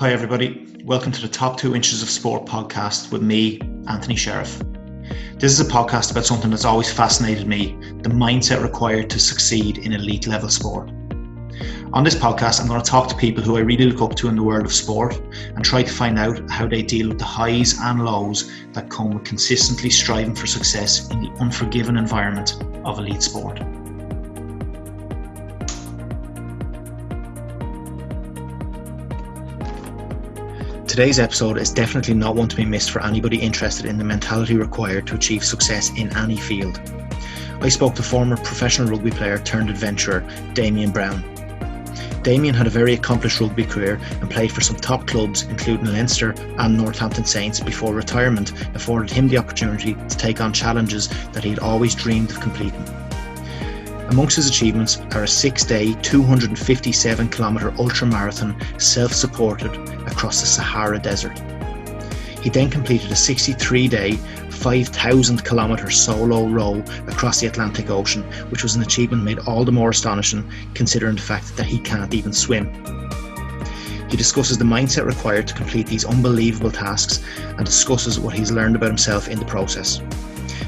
Hi everybody, welcome to the Top 2 Inches of Sport podcast with me, Anthony Sheriff. This is a podcast about something that's always fascinated me, the mindset required to succeed in elite level sport. On this podcast, I'm going to talk to people who I really look up to in the world of sport and try to find out how they deal with the highs and lows that come with consistently striving for success in the unforgiving environment of elite sport. Today's episode is definitely not one to be missed for anybody interested in the mentality required to achieve success in any field. I spoke to former professional rugby player turned adventurer Damian Browne. Damian had a very accomplished rugby career and played for some top clubs including Leinster and Northampton Saints before retirement afforded him the opportunity to take on challenges that he had always dreamed of completing. Amongst his achievements are a 6-day, 257-kilometre ultramarathon self-supported across the Sahara Desert. He then completed a 63-day, 5,000-kilometre solo row across the Atlantic Ocean, which was an achievement made all the more astonishing considering the fact that he can't even swim. He discusses the mindset required to complete these unbelievable tasks and discusses what he's learned about himself in the process.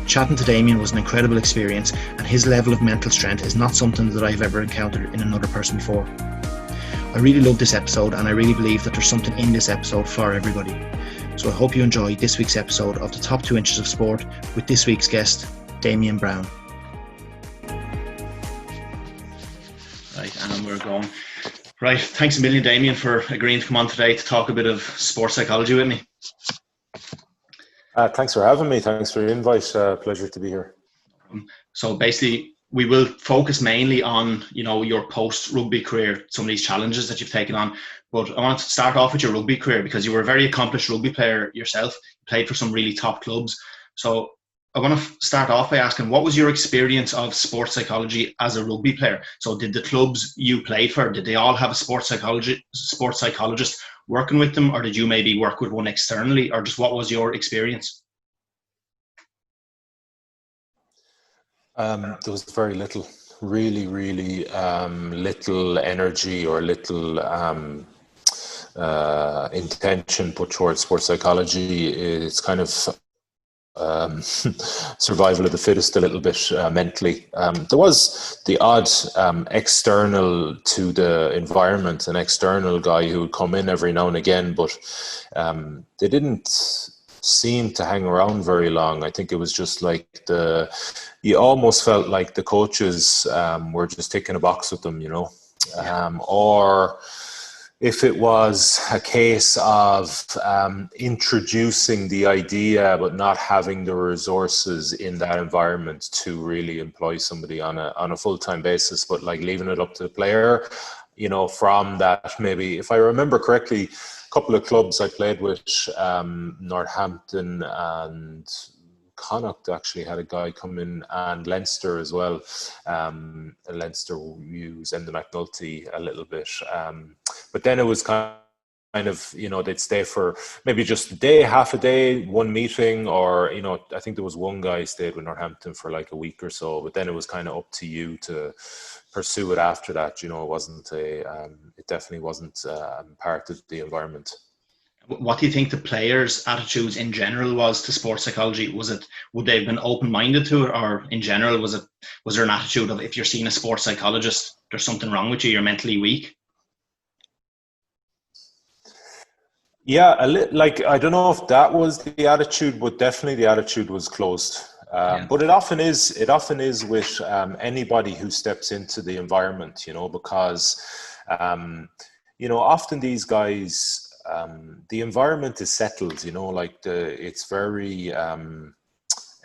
Chatting to Damian was an incredible experience, and his level of mental strength is not something that I've ever encountered in another person before. I really love this episode, and I really believe that there's something in this episode for everybody. So I hope you enjoy this week's episode of the Top 2 Inches of Sport with this week's guest, Damian Browne. Right, and we're going. Right, thanks a million, Damian, for agreeing to come on today to talk a bit of sports psychology with me. Thanks for having me. Thanks for the invite. Pleasure to be here. So basically, we will focus mainly on, your post-rugby career, some of these challenges that you've taken on. But I want to start off with your rugby career because you were a very accomplished rugby player yourself. You played for some really top clubs. So I want to start off by asking, what was your experience of sports psychology as a rugby player? So did the clubs you played for, did they all have a sports psychologist working with them, or did you maybe work with one externally, or just what was your experience? There was very little, really little energy or little intention put towards sports psychology. It's kind of survival of the fittest a little bit mentally. There was the odd external to the environment, an external guy who would come in every now and again, but they didn't seem to hang around very long. I think it was just like you almost felt like the coaches were just ticking a box with them, or if it was a case of introducing the idea but not having the resources in that environment to really employ somebody on a full-time basis, but like leaving it up to the player, from that, maybe, if I remember correctly, a couple of clubs I played with, Northampton and Connacht actually had a guy come in, and Leinster as well. Leinster used Enda McNulty a little bit. But then it was kind of, they'd stay for maybe just a day, half a day, one meeting, or, I think there was one guy who stayed with Northampton for like a week or so, but then it was kind of up to you to pursue it after that. It wasn't it definitely wasn't part of the environment. What do you think the players' attitudes in general was to sports psychology? Would they have been open-minded to it, or in general was there an attitude of, if you're seeing a sports psychologist, there's something wrong with you, you're mentally weak? Yeah, I don't know if that was the attitude, but definitely the attitude was closed. But it often is with anybody who steps into the environment, because often these guys, the environment is settled, it's very,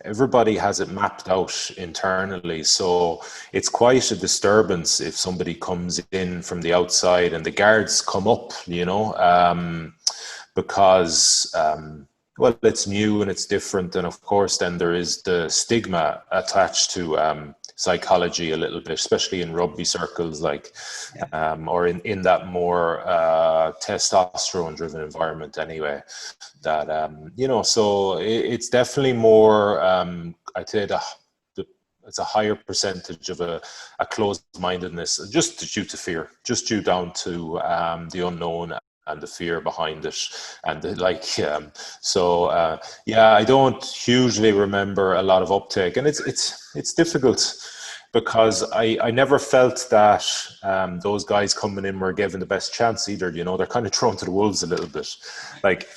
everybody has it mapped out internally. So it's quite a disturbance if somebody comes in from the outside and the guards come up, because, it's new and it's different. And of course, then there is the stigma attached to psychology a little bit, especially in rugby circles, or in that more testosterone driven environment anyway, that so it's definitely more I'd say it's a higher percentage of a closed mindedness, just due to fear, just due down to the unknown and the fear behind it, and I don't hugely remember a lot of uptake, and it's difficult because I never felt that those guys coming in were given the best chance either. They're kind of thrown to the wolves a little bit. Like,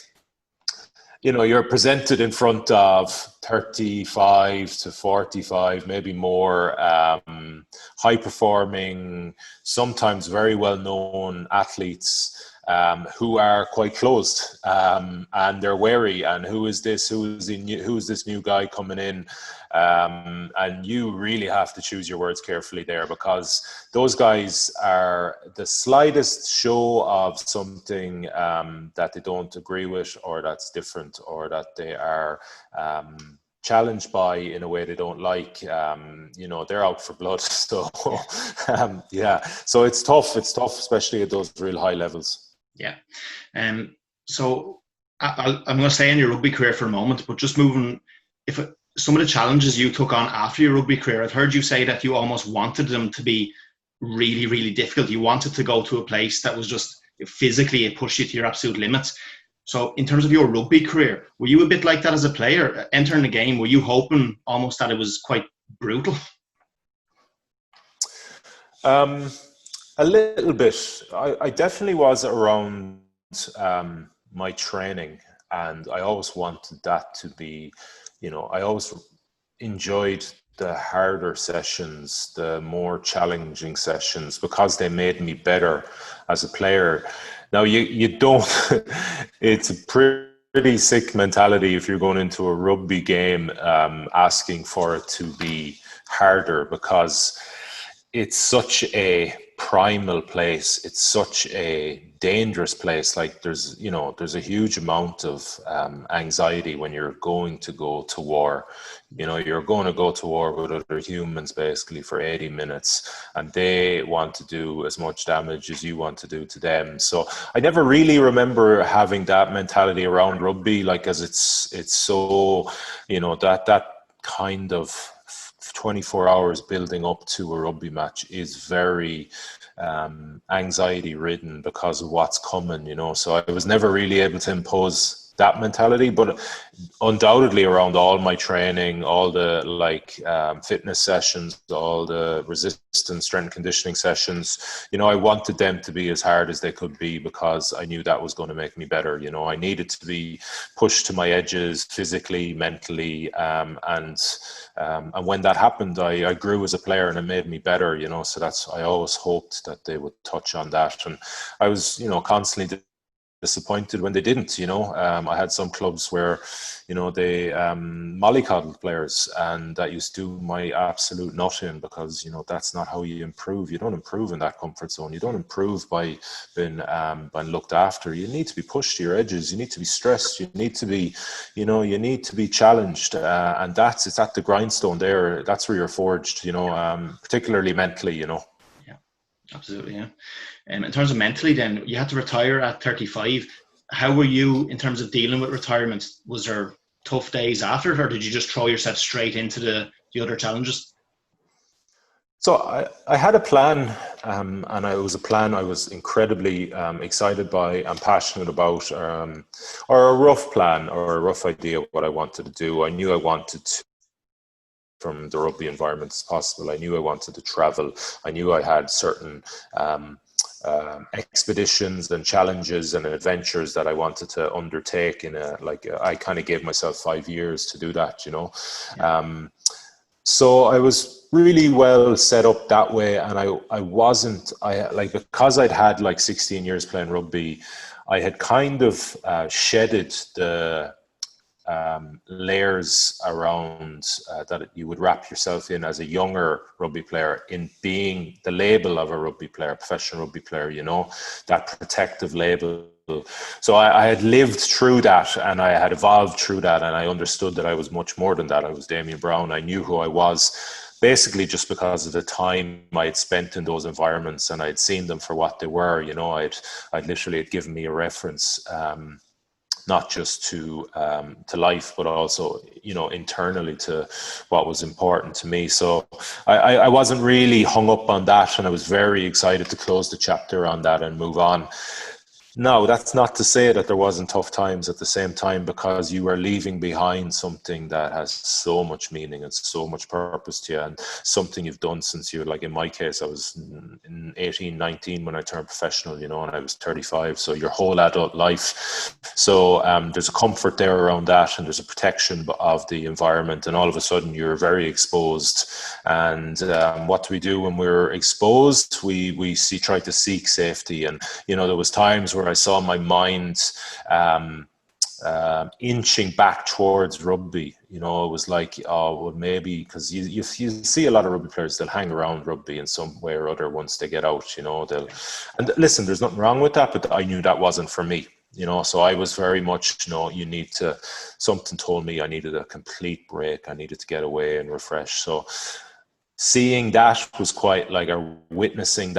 you're presented in front of 35 to 45, maybe more, high performing, sometimes very well known athletes who are quite closed, and they're wary. And who is this new guy coming in? And you really have to choose your words carefully there, because those guys are the slightest show of something that they don't agree with, or that's different, or that they are challenged by in a way they don't like. They're out for blood. So so it's tough, especially at those real high levels. Yeah. So I'm going to stay in your rugby career for a moment, but just moving, some of the challenges you took on after your rugby career, I've heard you say that you almost wanted them to be really, really difficult. You wanted to go to a place that was just physically, it pushed you to your absolute limits. So in terms of your rugby career, were you a bit like that as a player entering the game? Were you hoping almost that it was quite brutal? A little bit. I definitely was around my training, and I always wanted that to be, I always enjoyed the harder sessions, the more challenging sessions, because they made me better as a player. Now, you don't, it's a pretty sick mentality if you're going into a rugby game asking for it to be harder, because it's such a primal place. It's such a dangerous place. Like there's a huge amount of anxiety when you're going to go to war. You're going to go to war with other humans basically for 80 minutes, and they want to do as much damage as you want to do to them. So I never really remember having that mentality around rugby, like, as it's so, that kind of 24 hours building up to a rugby match is very anxiety ridden because of what's coming, so I was never really able to impose that mentality. But undoubtedly around all my training, all the fitness sessions, all the resistance strength conditioning sessions, I wanted them to be as hard as they could be, because I knew that was going to make me better. I needed to be pushed to my edges physically, mentally, and when that happened, I grew as a player, and it made me better. So I always hoped that they would touch on that, and I was constantly disappointed when they didn't. I had some clubs where they mollycoddled players, and that used to do my absolute nutting, because that's not how you improve. You don't improve in that comfort zone. You don't improve by being looked after. You need to be pushed to your edges. You need to be stressed. You need to be challenged, and it's at the grindstone there. That's where you're forged, particularly mentally. Yeah, absolutely. Yeah. In terms of mentally, then you had to retire at 35. How were you in terms of dealing with retirement? Was there tough days after it, or did you just throw yourself straight into the other challenges? So I had a plan, and it was a plan I was incredibly excited by and passionate about, or a rough plan or a rough idea of what I wanted to do. I knew I wanted to, from the rugby environment as possible. I knew I wanted to travel. I knew I had certain expeditions and challenges and adventures that I wanted to undertake I kind of gave myself 5 years to do that, Yeah. So I was really well set up that way, and because I'd had 16 years playing rugby, I had kind of shedded the layers around that you would wrap yourself in as a younger rugby player, in being the label of a rugby player, professional rugby player, that protective label. So I had lived through that, and I had evolved through that, and I understood that I was much more than that. I was Damian Browne. I knew who I was, basically just because of the time I had spent in those environments, and I had seen them for what they were. I'd literally had given me a reference, not just to life, but also, internally to what was important to me. So I wasn't really hung up on that, and I was very excited to close the chapter on that and move on. No, that's not to say that there wasn't tough times at the same time, because you are leaving behind something that has so much meaning and so much purpose to you, and something you've done since you, like in my case, I was in 18, 19 when I turned professional, and I was 35. So your whole adult life. So there's a comfort there around that, and there's a protection of the environment, and all of a sudden you're very exposed. And what do we do when we're exposed? We try to seek safety. And there was times where I saw my mind inching back towards rugby. It was like, oh, well, maybe, because you see a lot of rugby players, they'll hang around rugby in some way or other once they get out. And listen, there's nothing wrong with that, but I knew that wasn't for me. So I was very much, something told me I needed a complete break. I needed to get away and refresh. So seeing that was quite like witnessing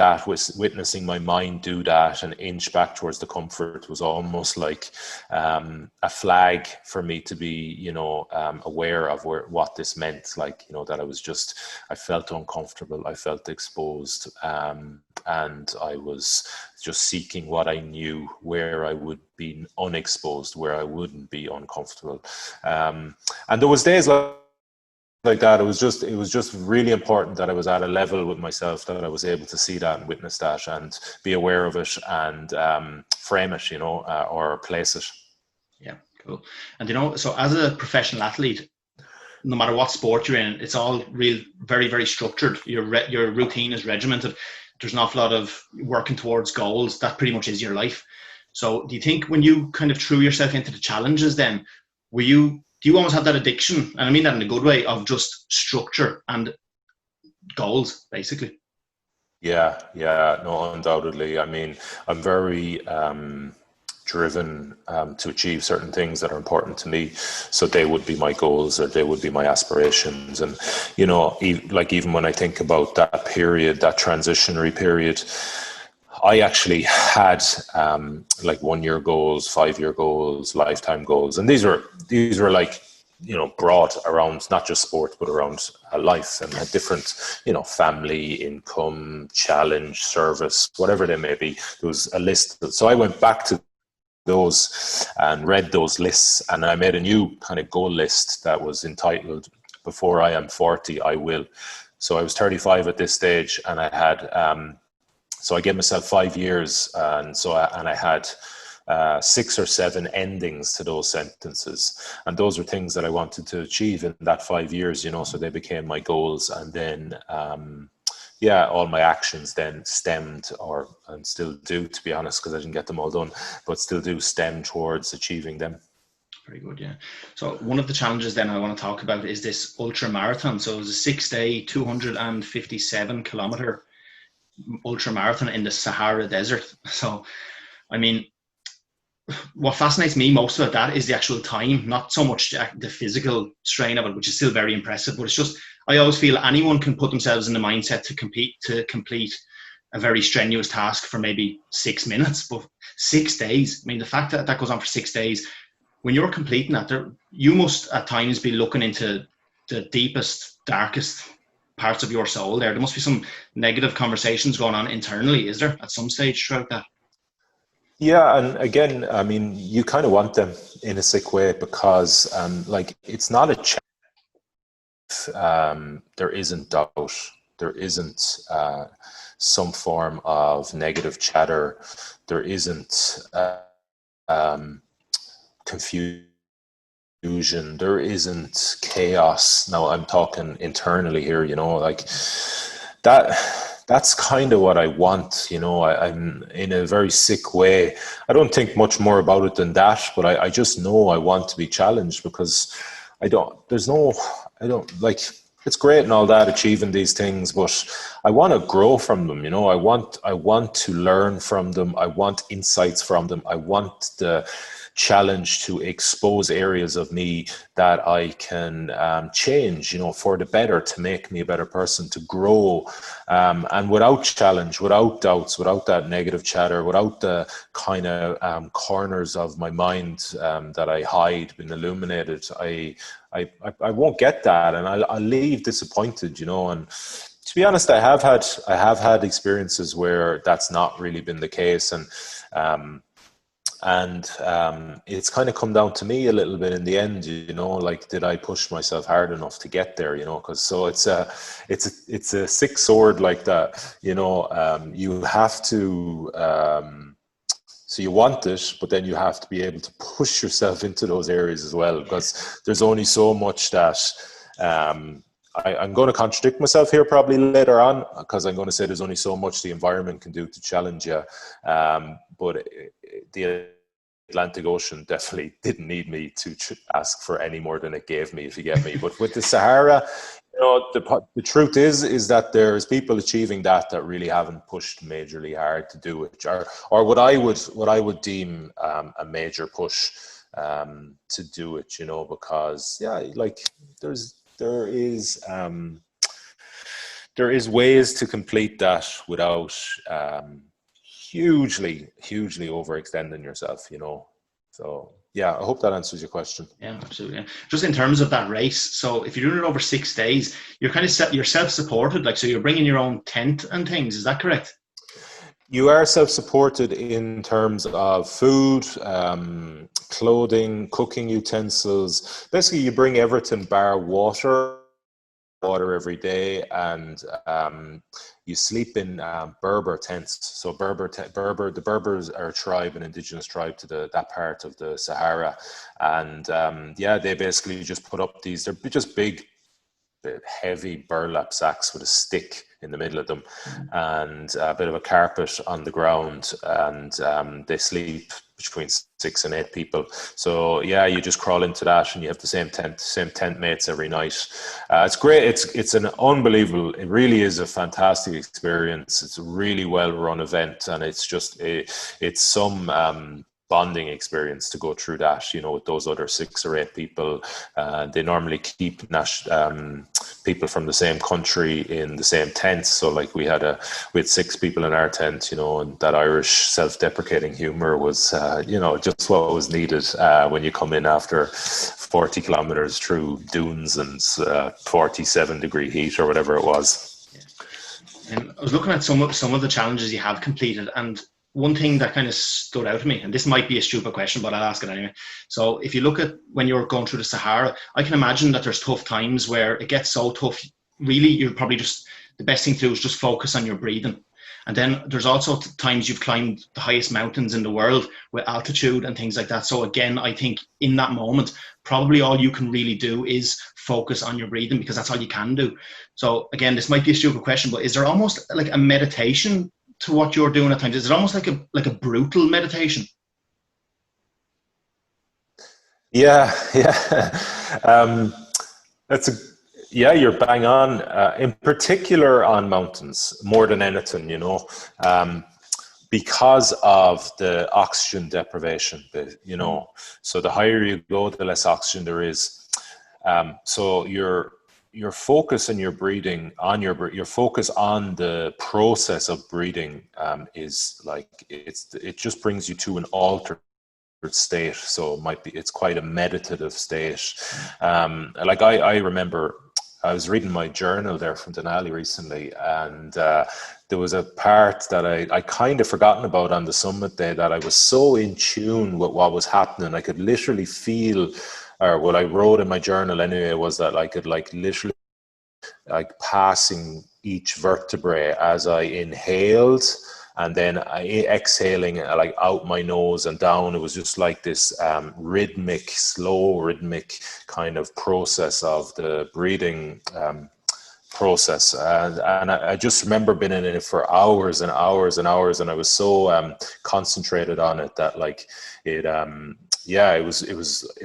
my mind do that and inch back towards the comfort was almost like a flag for me to be, aware of what this meant. Like, that I felt uncomfortable, I felt exposed, and I was just seeking what I knew, where I would be unexposed, where I wouldn't be uncomfortable. And there was days like that. It was just really important that I was at a level with myself that I was able to see that and witness that and be aware of it and frame it, or place it. Yeah, cool. And so as a professional athlete, no matter what sport you're in, it's all very, very structured. Your routine is regimented. There's an awful lot of working towards goals. That pretty much is your life. So do you think when you kind of threw yourself into the challenges then, do you almost have that addiction, and I mean that in a good way, of just structure and goals, basically? Yeah, no, undoubtedly. I mean, I'm very driven to achieve certain things that are important to me. So they would be my goals, or they would be my aspirations. And, even when I think about that period, that transitionary period, I actually had 1 year goals, 5 year goals, lifetime goals. And these were like, broad around not just sport, but around life, and had different, family, income, challenge, service, whatever they may be. There was a list. So I went back to those and read those lists, and I made a new kind of goal list that was entitled "Before I Am 40, I Will." So I was 35 at this stage, and I had, so I gave myself 5 years, and I had 6 or 7 endings to those sentences, and those were things that I wanted to achieve in that 5 years, so they became my goals. And then all my actions then stemmed, and still do, to be honest, because I didn't get them all done, but still do stem towards achieving them. Very good, yeah. So one of the challenges then I want to talk about is this ultra marathon. So it was a 6-day, 257 kilometer ultra marathon in the Sahara Desert. So, I mean, what fascinates me most about that is the actual time, not so much the physical strain of it, which is still very impressive, but it's just, I always feel anyone can put themselves in the mindset to complete a very strenuous task for maybe 6 minutes, but 6 days. I mean, the fact that goes on for 6 days, when you're completing that, you must at times be looking into the deepest, darkest parts of your soul there. There must be some negative conversations going on internally, is there, at some stage throughout that? Yeah, and again, I mean, you kind of want them in a sick way, because it's not a there isn't doubt, there isn't some form of negative chatter, there isn't confusion, there isn't chaos. Now I'm talking internally here, that. That's kind of what I want, I'm in a very sick way. I don't think much more about it than that, but I just know I want to be challenged, because it's great and all that, achieving these things, but I want to grow from them, I want to learn from them. I want insights from them. I want the challenge to expose areas of me that I can change, for the better, to make me a better person, to grow. And without challenge, without doubts, without that negative chatter, without the kind of corners of my mind that I hide being illuminated, I won't get that, and I'll leave disappointed, And to be honest, I have had experiences where that's not really been the case, and And it's kind of come down to me a little bit in the end, like, did I push myself hard enough to get there, because so it's a sick sword like that, you have to, so you want it, but then you have to be able to push yourself into those areas as well, because there's only so much that, I'm going to contradict myself here probably later on, because I'm going to say there's only so much the environment can do to challenge you. But the Atlantic Ocean definitely didn't need me to ask for any more than it gave me, if you get me. But with the Sahara, the truth is that there's people achieving that really haven't pushed majorly hard to do it, or what I would deem a major push to do it, because like there is ways to complete that without hugely overextending yourself, So yeah, I hope that answers your question. Yeah, absolutely. Just in terms of that race, so if you're doing it over 6 days, you're kind of you're self-supported, like, so you're bringing your own tent and things. Is that correct? You are self-supported in terms of food, clothing, cooking utensils. Basically, you bring everything bar water every day, and you sleep in Berber tents. So the Berbers are a tribe, an indigenous tribe to that part of the Sahara, and they basically just put up these. They're just big, heavy burlap sacks with a stick in the middle of them, and a bit of a carpet on the ground, and they sleep between 6 and 8 people. So you just crawl into that, and you have the same tent mates every night. It's great. It's an unbelievable. It really is a fantastic experience. It's a really well run event, and it's just it's some bonding experience to go through that, with those other 6 or 8 people. They normally keep people from the same country in the same tents. So like we had 6 people in our tent, and that Irish self-deprecating humor was, just what was needed when you come in after 40 kilometers through dunes and 47-degree heat or whatever it was. Yeah. And I was looking at some of the challenges you have completed, and one thing that kind of stood out to me, and this might be a stupid question, but I'll ask it anyway. So if you look at when you're going through the Sahara, I can imagine that there's tough times where it gets so tough. Really, you're probably the best thing to do is just focus on your breathing. And then there's also times you've climbed the highest mountains in the world with altitude and things like that. So again, I think in that moment, probably all you can really do is focus on your breathing, because that's all you can do. So again, this might be a stupid question, but is there almost like a meditation to what you're doing at times? Is it almost like a brutal meditation? Yeah. You're bang on. In particular on mountains, more than anything, because of the oxygen deprivation, so the higher you go, the less oxygen there is. So your focus and your breathing your focus on the process of breathing is like it just brings you to an altered state. So it's quite a meditative state. Like I remember I was reading my journal there from Denali recently, and there was a part that I kind of forgotten about on the summit day, that I was so in tune with what was happening. I could literally feel, or what I wrote in my journal anyway, was that I could literally passing each vertebrae as I inhaled, and then exhaling out my nose and down. It was just like this slow rhythmic kind of process of the breathing process. And I just remember being in it for hours and hours and hours, and I was so concentrated on it that it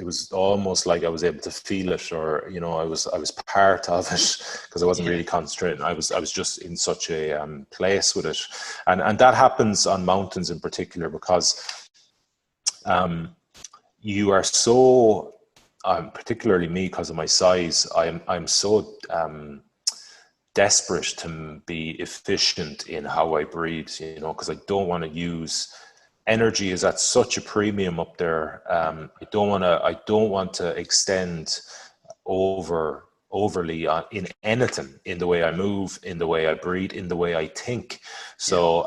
was almost like I was able to feel it, or I was part of it, because I wasn't really concentrating. I was just in such a place with it, and that happens on mountains in particular, because you are so particularly me, because of my size, I'm so desperate to be efficient in how I breathe, because I don't want to use energy is at such a premium up there. I don't want to extend overly in anything, in the way I move, in the way I breathe, in the way I think. So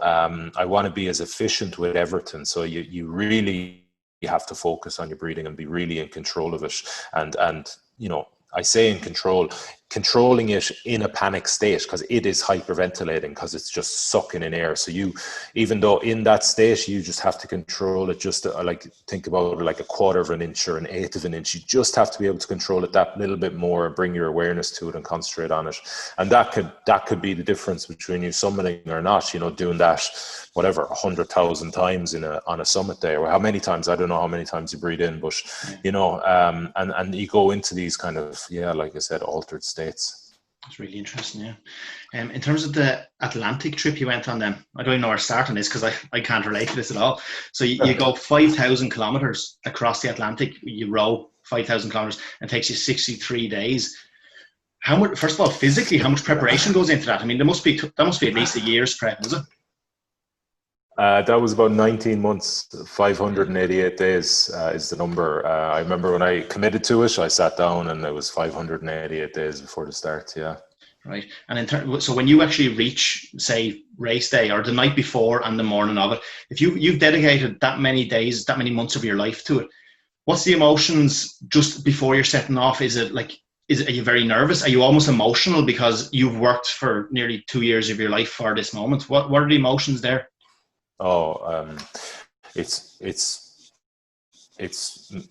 I want to be as efficient with everything. So you really have to focus on your breathing and be really in control of it. And I say in control, controlling it in a panic state, because it is hyperventilating, because it's just sucking in air. So even though in that state, you just have to control it, just think about it like a quarter of an inch or an eighth of an inch. You just have to be able to control it that little bit more and bring your awareness to it and concentrate on it. And that could be the difference between you summiting or not, doing that, whatever, 100,000 times on a summit day, or how many times, I don't know how many times you breathe in, but, and you go into these kind of, like I said, altered states. That's really interesting, yeah. In terms of the Atlantic trip you went on then, I don't even know where to start on this because I can't relate to this at all. So you go 5,000 kilometers across the Atlantic, you row 5,000 kilometers, and it takes you 63 days. How much, first of all, physically, how much preparation goes into that? I mean, that must be at least a year's prep, is it? That was about 19 months, 588 days is the number. I remember when I committed to it, I sat down and it was 588 days before the start, yeah. Right. And so when you actually reach, say, race day or the night before and the morning of it, if you've dedicated that many days, that many months of your life to it, what's the emotions just before you're setting off? Are you very nervous? Are you almost emotional because you've worked for nearly 2 years of your life for this moment? What are the emotions there? It's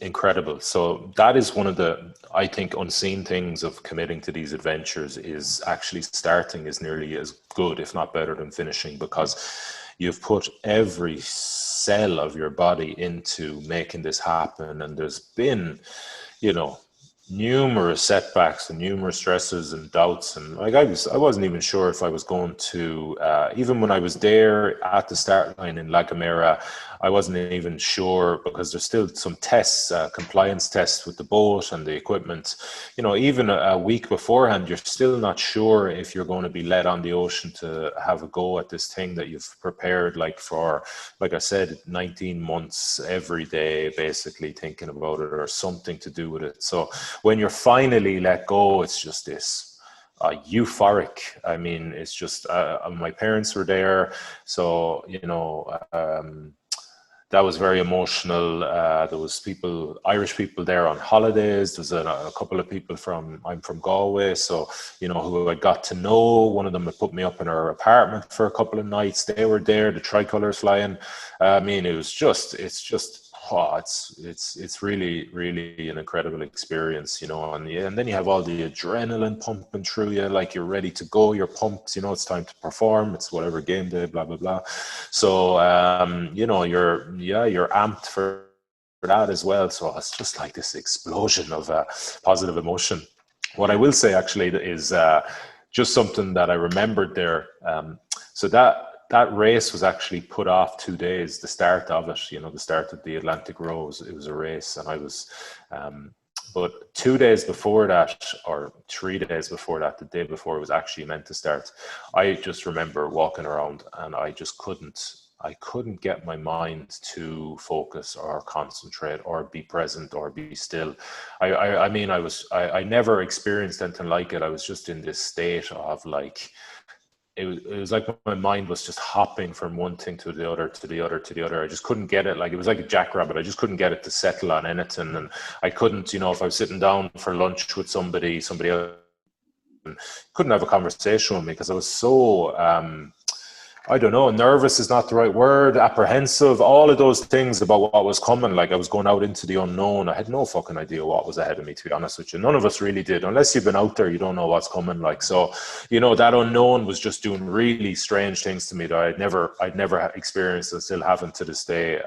incredible. So that is one of the, I think, unseen things of committing to these adventures, is actually starting is nearly as good, if not better, than finishing, because you've put every cell of your body into making this happen. And there's been, numerous setbacks and numerous stresses and doubts, and I wasn't even sure if I was going to even when I was there at the start line in La Gomera, I wasn't even sure, because there's still some tests, compliance tests with the boat and the equipment. Even a week beforehand, you're still not sure if you're going to be let on the ocean to have a go at this thing that you've prepared, like I said, 19 months every day, basically thinking about it or something to do with it. So when you're finally let go, it's just this euphoric. I mean, it's just my parents were there, so that was very emotional. There was Irish people there on holidays. There's a couple of people I'm from Galway, so, who I got to know. One of them had put me up in her apartment for a couple of nights. They were there, the tricolours flying. I mean, it's really, really an incredible experience, and then you have all the adrenaline pumping through you, like you're ready to go, you're pumped, it's time to perform, it's whatever game day, blah, blah, blah. So, you're amped for that as well. So it's just like this explosion of positive emotion. What I will say actually is just something that I remembered there. So that race was actually put off 2 days, the start of it, the start of the Atlantic Row, it was a race, and I was, but 2 days before that, or 3 days before that, the day before it was actually meant to start, I just remember walking around and I just couldn't get my mind to focus or concentrate or be present or be still. I never experienced anything like it. I was just in this state of like, it was like my mind was just hopping from one thing to the other, to the other, to the other. I just couldn't get it. Like, it was like a jackrabbit. I just couldn't get it to settle on anything. And I couldn't, if I was sitting down for lunch with somebody else, couldn't have a conversation with me because I was so, I don't know, nervous is not the right word, apprehensive, all of those things about what was coming. Like, I was going out into the unknown. I had no fucking idea what was ahead of me, to be honest with you. None of us really did. Unless you've been out there, you don't know what's coming. Like, so, that unknown was just doing really strange things to me that I'd never experienced and still haven't to this day.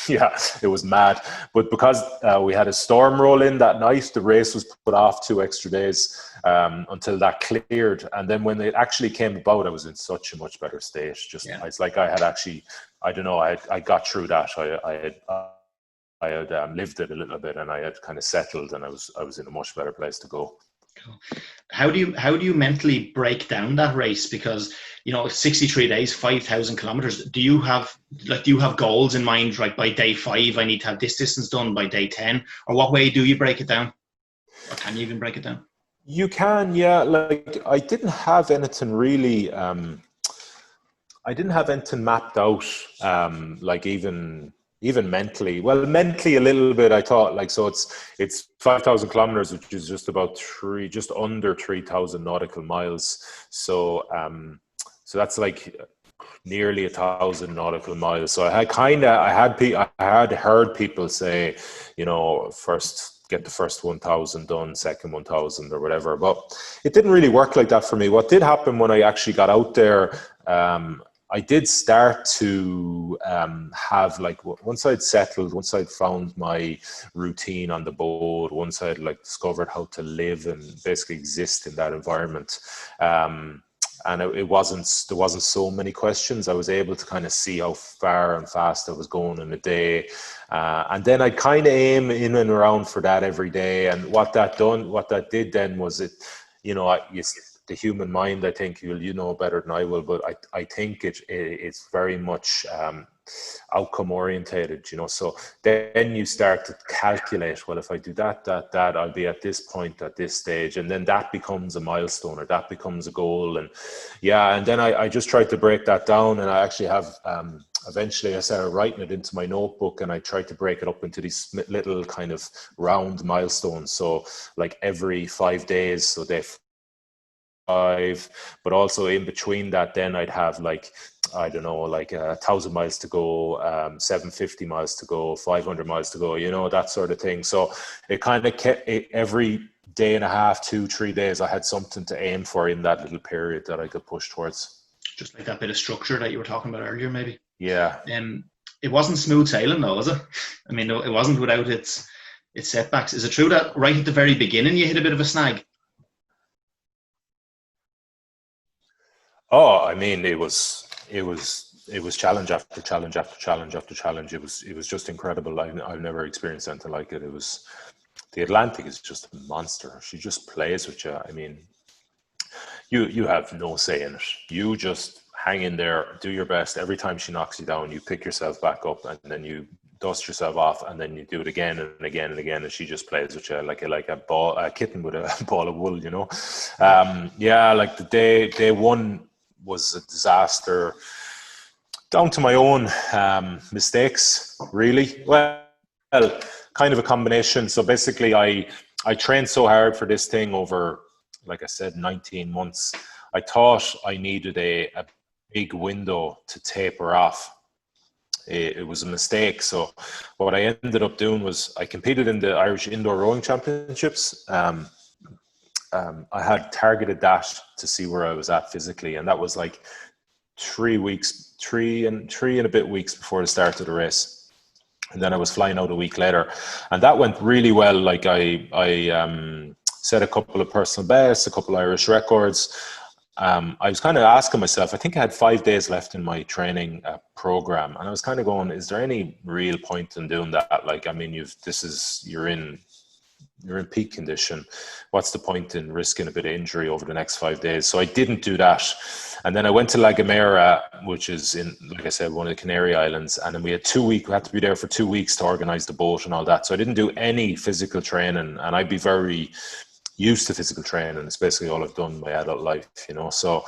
It was mad. But because we had a storm roll in that night, the race was put off 2 extra days until that cleared. And then when it actually came about, I was in such a much better state. It's like I had actually, I don't know, I got through that. I had lived it a little bit, and I had kind of settled, and I was in a much better place to go. Cool. How do you mentally break down that race? Because 63 days, 5,000 kilometers. Do you have goals in mind? Like, by day 5, I need to have this distance done by day 10, or what way do you break it down? Or can you even break it down? You can, yeah. Like, I didn't have anything really. I didn't have anything mapped out, like even even mentally. Well, mentally a little bit, I thought, like, so it's 5,000 kilometers, which is just just under 3,000 nautical miles. So, so that's like nearly 1,000 nautical miles. So I had heard people say, you know, first get the first 1,000 done, second 1,000 or whatever. But it didn't really work like that for me. What did happen when I actually got out there, I did start to have, like, once I'd settled, once I'd found my routine on the boat, once I'd like discovered how to live and basically exist in that environment, and there wasn't so many questions. I was able to kind of see how far and fast I was going in a day, and then I'd kind of aim in and around for that every day. And what that did then was, it, you know, the human mind, I think you know better than I will, but I think it's very much outcome orientated, you know. So then you start to calculate, well, if I do that, I'll be at this point at this stage, and then that becomes a milestone, or that becomes a goal. And yeah, and then I just tried to break that down, and I actually have eventually I started writing it into my notebook, and I tried to break it up into these little kind of round milestones. So like every 5 days, so day 5, but also in between that, then I'd have, like, I don't know, like 1,000 miles to go, 750 miles to go, 500 miles to go, you know, that sort of thing. So it kind of kept every day and a half, 2-3 days, I had something to aim for in that little period that I could push towards. Just like that bit of structure that you were talking about earlier, maybe. Yeah. It wasn't smooth sailing though, was it? I mean, it wasn't without its setbacks. Is it true that right at the very beginning you hit a bit of a snag? Oh, I mean, it was challenge after challenge after challenge after challenge. It was just incredible. I've never experienced anything like it. It was, the Atlantic is just a monster. She just plays with you. I mean, you have no say in it. You just hang in there, do your best. Every time she knocks you down, you pick yourself back up, and then you dust yourself off, and then you do it again and again and again, and she just plays with you like a kitten with a ball of wool, you know. Yeah, like the day one was a disaster, down to my own mistakes, really. Well, kind of a combination. So basically, I trained so hard for this thing over, like I said, 19 months. I thought I needed a big window to taper off. It was a mistake. So what I ended up doing was I competed in the Irish Indoor Rowing Championships. I had targeted that to see where I was at physically, and that was like 3 weeks, three and a bit weeks before the start of the race. And then I was flying out a week later, and that went really well. Like I set a couple of personal bests, a couple of Irish records. I was kind of asking myself, I think I had 5 days left in my training program, and I was kind of going, is there any real point in doing that? Like, I mean, you're in peak condition. What's the point in risking a bit of injury over the next 5 days? So I didn't do that. And then I went to La Gomera, which is in, like I said, one of the Canary Islands. And then we had we had to be there for 2 weeks to organize the boat and all that. So I didn't do any physical training, and I'd be very used to physical training. It's basically all I've done in my adult life, you know. So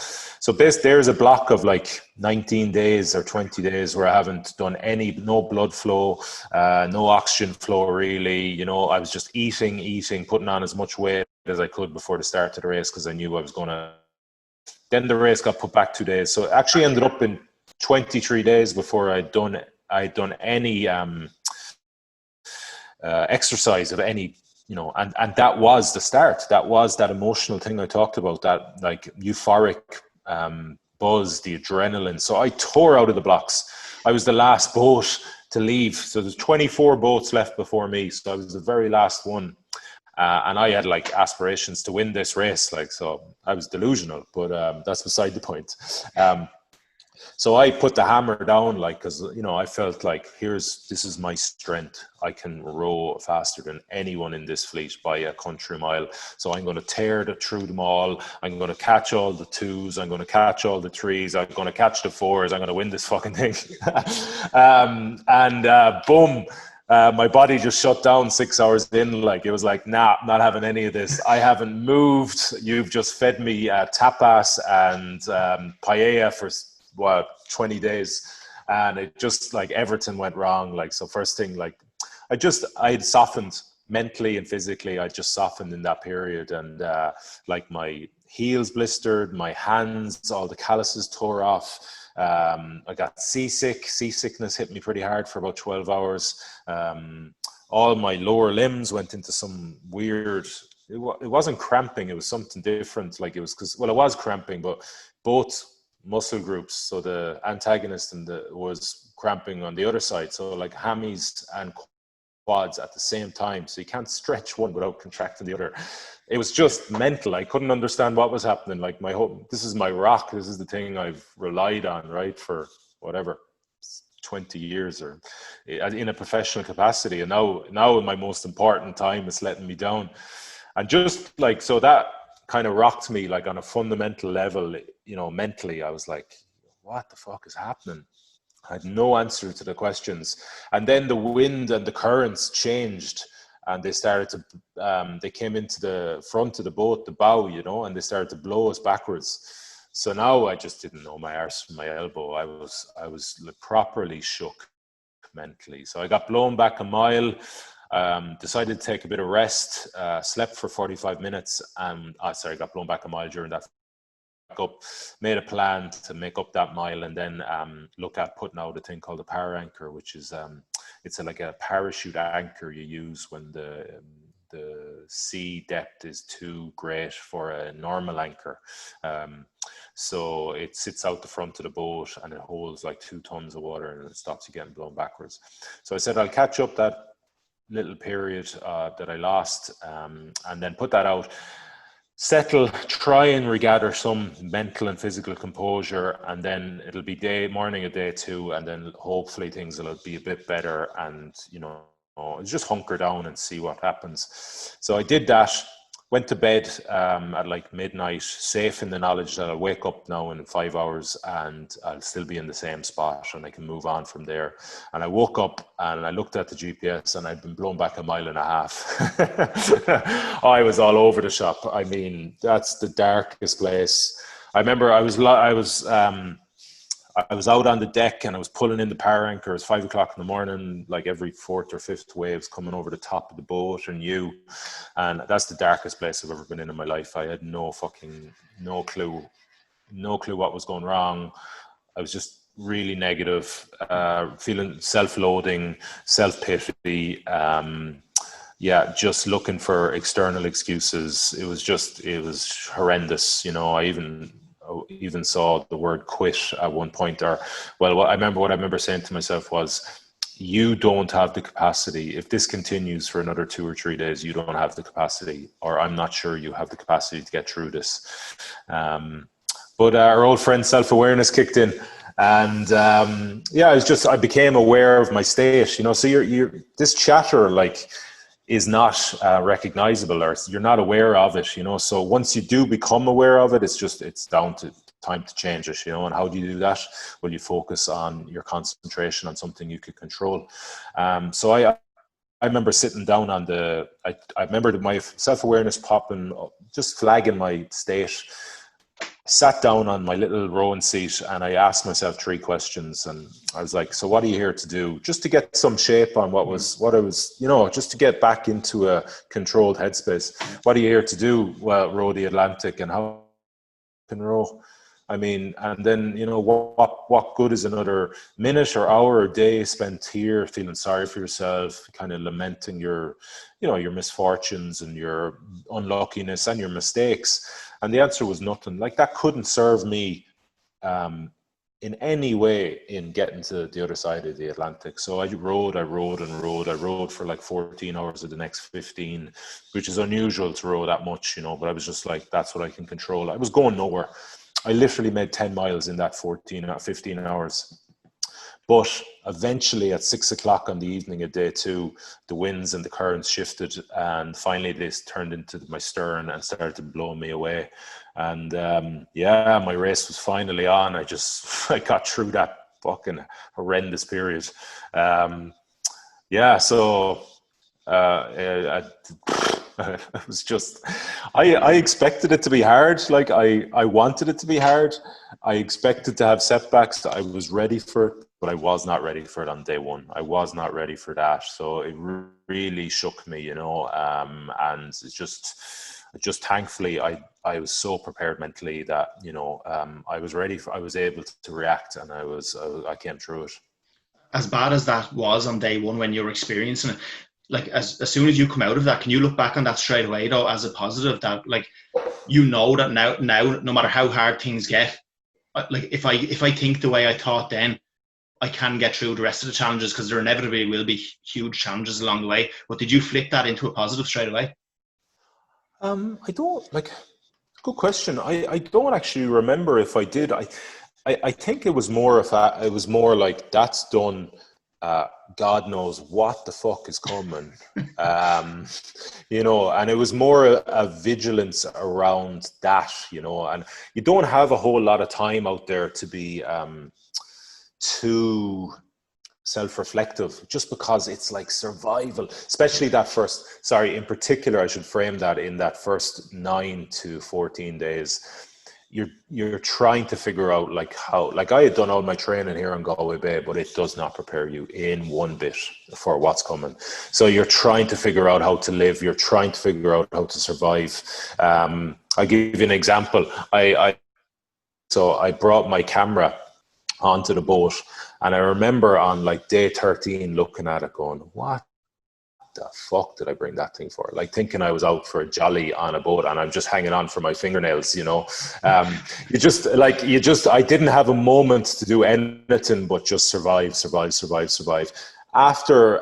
there's a block of like 19 days or 20 days where I haven't done no blood flow, no oxygen flow, really. You know, I was just eating, putting on as much weight as I could before the start of the race, because I knew I was going to. Then the race got put back 2 days. So it actually ended up in 23 days before I'd done any exercise of any, you know, and that was the start. That was that emotional thing I talked about, that like euphoric buzz, the adrenaline. So I tore out of the blocks. I was the last boat to leave. So there's 24 boats left before me. So I was the very last one. And I had like aspirations to win this race. Like, so I was delusional, but that's beside the point. So I put the hammer down, like, because, you know, I felt like this is my strength. I can row faster than anyone in this fleet by a country mile. So I'm going to tear through them all. I'm going to catch all the 2s. I'm going to catch all the 3s. I'm going to catch the 4s. I'm going to win this fucking thing. Boom. My body just shut down 6 hours in. Like, it was like, nah, not having any of this. I haven't moved. You've just fed me tapas and paella for 20 days. and it just like everything went wrong. Like, so first thing, like I'd softened mentally and physically. I just softened in that period, and like my heels blistered, my hands, all the calluses tore off. I got seasick. Seasickness hit me pretty hard for about 12 hours. All my lower limbs went into some weird, it wasn't cramping, it was something different. Like it was, it was cramping, but both muscle groups, so the antagonist and was cramping on the other side. So like hammies and quads at the same time. So you can't stretch one without contracting the other. It was just mental. I couldn't understand what was happening. Like this is my rock. This is the thing I've relied on, right, for whatever, 20 years or in a professional capacity. And now in my most important time, it's letting me down. And just like, so that kind of rocked me, like on a fundamental level, you know, mentally. I was like, what the fuck is happening? I had no answer to the questions. And then the wind and the currents changed, and they started to, they came into the front of the boat, the bow, you know, and they started to blow us backwards. So now I just didn't know my arse from my elbow. I was like properly shook mentally. So I got blown back a mile, decided to take a bit of rest, slept for 45 minutes, and got blown back a mile during that. Up, made a plan to make up that mile, and then look at putting out a thing called a power anchor, which is it's like a parachute anchor you use when the sea depth is too great for a normal anchor. So it sits out the front of the boat and it holds like 2 tons of water, and it stops you getting blown backwards. So I said I'll catch up that little period that I lost, and then put that out, settle, try and regather some mental and physical composure, and then it'll be morning of day 2, and then hopefully things will be a bit better, and you know, just hunker down and see what happens. So I did that, went to bed at like midnight, safe in the knowledge that I'll wake up now in 5 hours and I'll still be in the same spot and I can move on from there. And I woke up and I looked at the GPS and I'd been blown back 1.5 miles. I was all over the shop. I mean, that's the darkest place. I remember I was out on the deck and I was pulling in the power anchor. It was 5 o'clock in the morning, like every 4th or 5th wave's coming over the top of the boat and that's the darkest place I've ever been in my life. I had no clue what was going wrong. I was just really negative, feeling self-loathing, self-pity, just looking for external excuses. It was horrendous. You know, I even saw the word quit at one point, what I remember saying to myself was, you don't have the capacity. If this continues for another 2 or 3 days, you don't have the capacity, or I'm not sure you have the capacity to get through this. But our old friend self-awareness kicked in, and I became aware of my state, you know. So you're this chatter like is not recognizable, or you're not aware of it, you know. So once you do become aware of it, it's down to time to change it, you know. And how do you do that? Well, you focus on your concentration on something you could control. So I remember sitting down on I remember my self-awareness popping, just flagging my state. Sat down on my little rowing seat and I asked myself 3 questions, and I was like, so what are you here to do? Just to get some shape on what I was, you know, just to get back into a controlled headspace. What are you here to do? Well, row the Atlantic. And how can row? I mean, and then, you know, what good is another minute or hour or day spent here feeling sorry for yourself, kind of lamenting your misfortunes and your unluckiness and your mistakes? And the answer was nothing. Like, that couldn't serve me in any way in getting to the other side of the Atlantic. So I rowed for like 14 hours of the next 15, which is unusual to row that much, you know, but I was just like, that's what I can control. I was going nowhere. I literally made 10 miles in that 15 hours. But eventually at 6 o'clock on the evening of day 2, the winds and the currents shifted, and finally this turned into my stern and started to blow me away. And my race was finally on. I got through that fucking horrendous period. It was just, I expected it to be hard. Like I wanted it to be hard. I expected to have setbacks. I was ready for it. but I was not ready for it on day one. I was not ready for that. So it really shook me, you know, and it's just thankfully I was so prepared mentally that, you know, I was ready I was able to react, and I came through it. As bad as that was on day one when you were experiencing it, like as soon as you come out of that, can you look back on that straight away though as a positive, that like, you know, that now no matter how hard things get, like if I think the way I thought then, I can get through the rest of the challenges, because there inevitably will be huge challenges along the way. But did you flip that into a positive straight away? I don't like. Good question. I don't actually remember if I did. I think it was more of a, it was more like that's done. God knows what the fuck is coming. You know, and it was more a vigilance around that, you know, and you don't have a whole lot of time out there to be too self-reflective, just because it's like survival, especially that first, sorry, in particular, I should frame that in that first 9 to 14 days, you're trying to figure out like how, like I had done all my training here in Galway Bay, but it does not prepare you in one bit for what's coming. So you're trying to figure out how to live. You're trying to figure out how to survive. I'll give you an example. So I brought my camera onto the boat, and I remember on like day 13 looking at it going, what the fuck did I bring that thing for? Like thinking I was out for a jolly on a boat and I'm just hanging on for my fingernails, you know. I didn't have a moment to do anything but just survive. After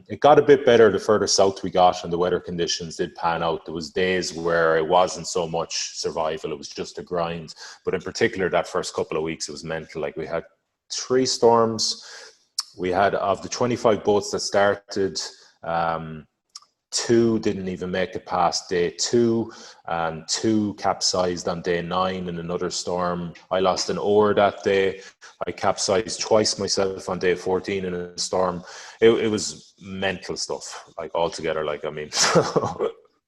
it got a bit better the further south we got and the weather conditions did pan out, there was days where it wasn't so much survival, it was just a grind. But in particular, that first couple of weeks, it was mental. Like we had 3 storms. We had, of the 25 boats that started, 2 didn't even make it past day 2, and 2 capsized on day 9 in another storm. I lost an oar that day. I capsized twice myself on day 14 in a storm. It was mental stuff, like altogether. Like, I mean,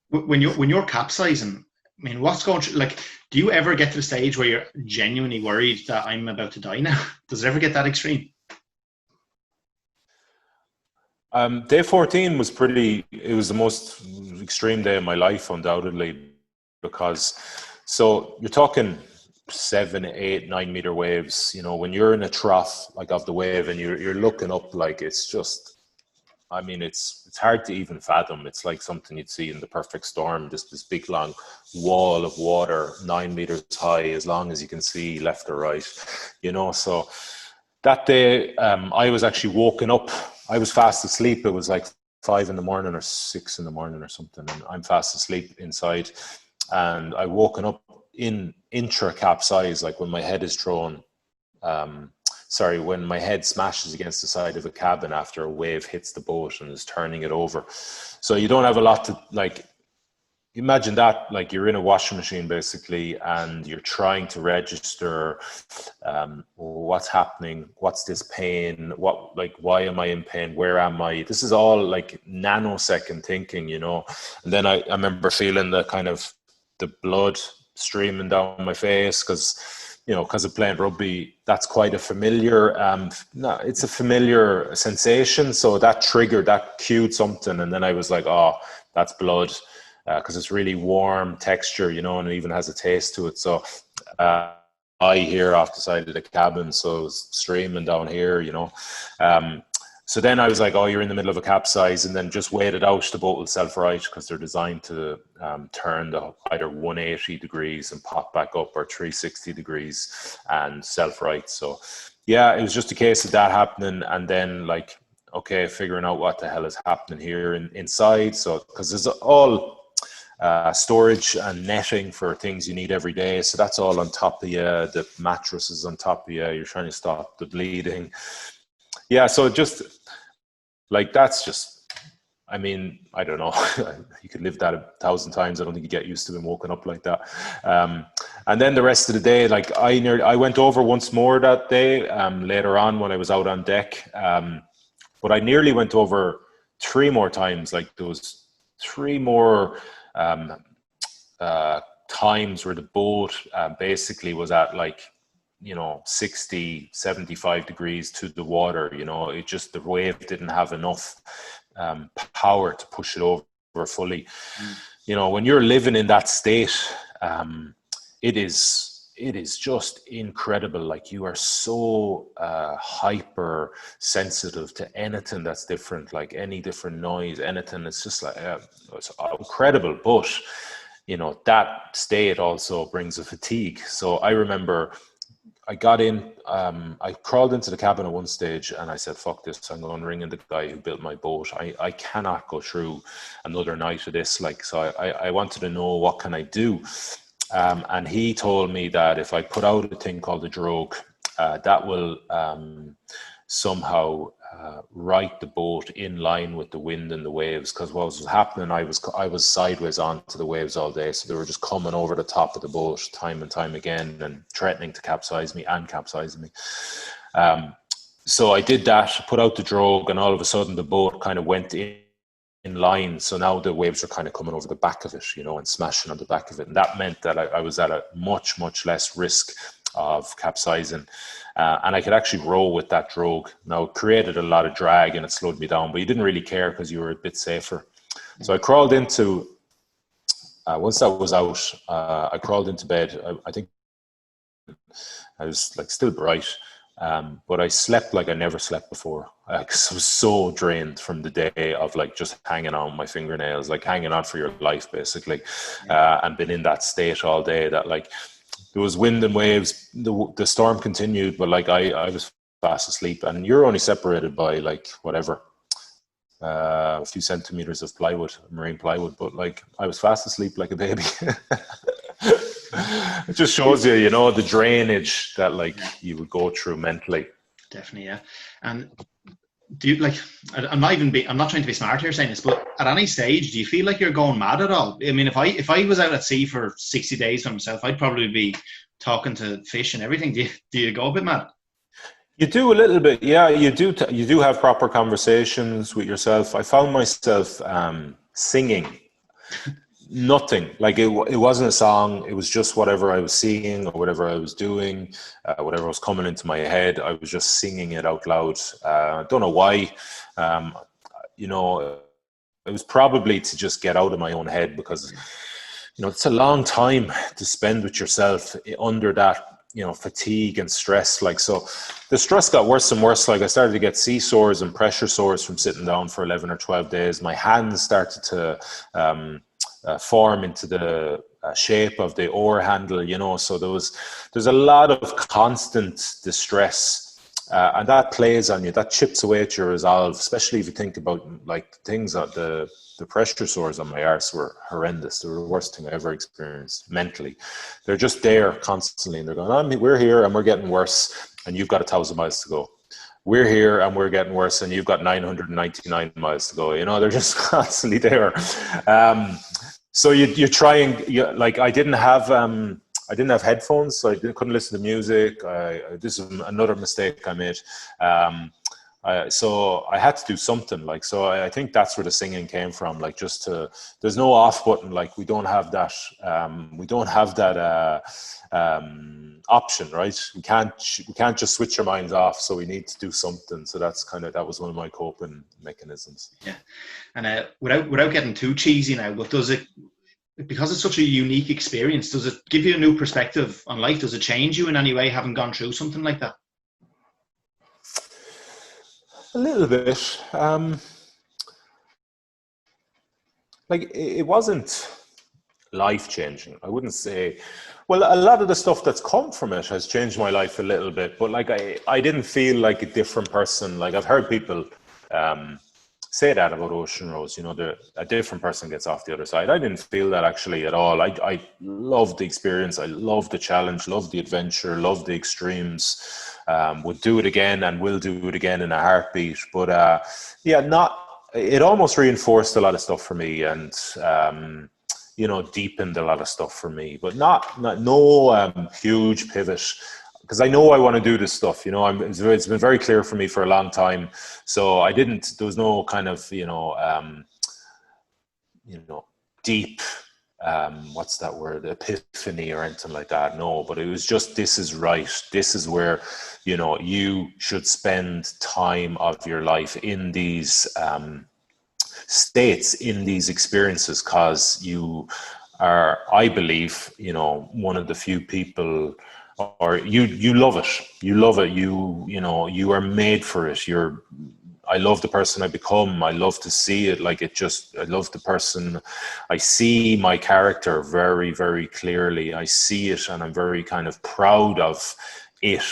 When you're capsizing, I mean, what's going through, like, do you ever get to the stage where you're genuinely worried that I'm about to die now? Does it ever get that extreme? Day 14 was it was the most extreme day of my life, undoubtedly, because, so you're talking 7, 8, 9 meter waves, you know, when you're in a trough like of the wave and you're looking up, like it's just, I mean, it's hard to even fathom. It's like something you'd see in The Perfect Storm, just this big long wall of water, 9 meters high, as long as you can see left or right, you know. So that day, I was actually woken up. I was fast asleep. It was like 5 in the morning or 6 in the morning or something, and I'm fast asleep inside. And I woken up in intra capsize, like when my head is thrown. When my head smashes against the side of a cabin after a wave hits the boat and is turning it over. So you don't have a lot to, like, imagine that, like you're in a washing machine basically, and you're trying to register what's happening, what's this pain, what, like, why am I in pain, where am I? This is all like nanosecond thinking, you know. And then I remember feeling the kind of the blood streaming down my face, because, you know, because of playing rugby, that's quite a familiar, it's a familiar sensation. So that triggered, that cued something. And then I was like, oh, that's blood, because it's really warm texture, you know, and it even has a taste to it. So I here off the side of the cabin, so it was streaming down here, you know. So then I was like, oh, you're in the middle of a capsize, and then just wait it out. The boat will self-right, because they're designed to turn the either 180 degrees and pop back up, or 360 degrees and self-right. So yeah, it was just a case of that happening, and then like, okay, figuring out what the hell is happening here inside. So, because there's all storage and netting for things you need every day. So that's all on top of you. The mattress is on top of you. You're trying to stop the bleeding. Yeah, so just like, that's just, I mean, I don't know. You could live that 1,000 times. I don't think you get used to being woken up like that. And then the rest of the day, like I went over once more that day later on when I was out on deck. But I nearly went over 3 more times. Like there was 3 more times where the boat basically was at like 60, 75 degrees to the water. It just, the wave didn't have enough power to push it over fully. When you're living in that state, it is just incredible. Like, you are so hyper sensitive to anything that's different, like any different noise, anything. It's just like, it's incredible. But that state also brings a fatigue. So I remember I got in, I crawled into the cabin at one stage and I said, fuck this, I'm going ringing the guy who built my boat. I cannot go through another night of this. Like, so I wanted to know, what can I do? And he told me that if I put out a thing called a drogue, that will somehow right the boat in line with the wind and the waves. Because what was happening, I was sideways onto the waves all day, so they were just coming over the top of the boat time and time again and threatening to capsize me and capsizing me. So I did that, put out the drogue, and all of a sudden the boat kind of went in line. So now the waves are kind of coming over the back of it, and smashing on the back of it. And that meant that I was at a much, much less risk of capsizing. And I could actually row with that drogue. Now, it created a lot of drag and it slowed me down, but you didn't really care because you were a bit safer. So I crawled into, once that was out, I crawled into bed. I think I was like still bright. But I slept like I never slept before. I was so drained from the day of like just hanging on my fingernails, like hanging on for your life, basically, and been in that state all day that like there was wind and waves. The storm continued, but like I was fast asleep, and you're only separated by like whatever, a few centimeters of plywood, marine plywood, but like I was fast asleep like a baby. It just shows you, the drainage that like you would go through mentally. Definitely, yeah. And do you like? I'm not trying to be smart here saying this, but at any stage, do you feel like you're going mad at all? I mean, if I was out at sea for 60 days by myself, I'd probably be talking to fish and everything. Do you go a bit mad? You do a little bit, yeah. You do have proper conversations with yourself. I found myself singing. Nothing, like it wasn't a song. It was just whatever I was seeing or whatever I was doing, whatever was coming into my head. I was just singing it out loud. I don't know why. It was probably to just get out of my own head, because it's a long time to spend with yourself under that fatigue and stress. Like, so the stress got worse and worse. Like, I started to get sea sores and pressure sores from sitting down for 11 or 12 days. My hands started to form into the shape of the oar handle, so there's a lot of constant distress, and that plays on you, that chips away at your resolve, especially if you think about like things that the pressure sores on my arse were horrendous. They were the worst thing I ever experienced mentally. They're just there constantly, and they're going, we're here and we're getting worse, and you've got 1,000 miles to go. We're here and we're getting worse, and you've got 999 miles to go. They're just constantly there. So you're trying. Like, I didn't have headphones, so I couldn't listen to music. This is another mistake I made. So I had to do something. Like, so I think that's where the singing came from. Like, there's no off button. Like, we don't have that. Option, right? We can't just switch our minds off. So we need to do something. So that was one of my coping mechanisms. Yeah, and without getting too cheesy now, but does it, because it's such a unique experience, does it give you a new perspective on life? Does it change you in any way, having gone through something like that? A little bit. Like, it wasn't life-changing. I wouldn't say. Well, a lot of the stuff that's come from it has changed my life a little bit, but like I didn't feel like a different person. Like, I've heard people say that about ocean roads, a different person gets off the other side. I didn't feel that actually at all. I loved the experience. I loved the challenge, loved the adventure, loved the extremes. Would do it again and will do it again in a heartbeat. But it almost reinforced a lot of stuff for me, and deepened a lot of stuff for me, but no huge pivot, because I know I want to do this stuff. It's been very clear for me for a long time. So there was no kind of, deep what's that word, epiphany or anything like that. No, but it was just, this is right. This is where, you know, you should spend time of your life in these states, in these experiences, because you are, I believe, you know, one of the few people, or you love it. You love it. You know, you are made for it. I love the person I become. I love to see it. Like, it just, I love the person. I see my character very, very clearly. I see it, and I'm very kind of proud of it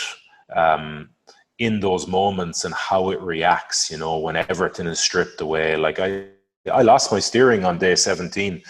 in those moments and how it reacts, you know, when everything is stripped away. Like, I lost my steering on day 17.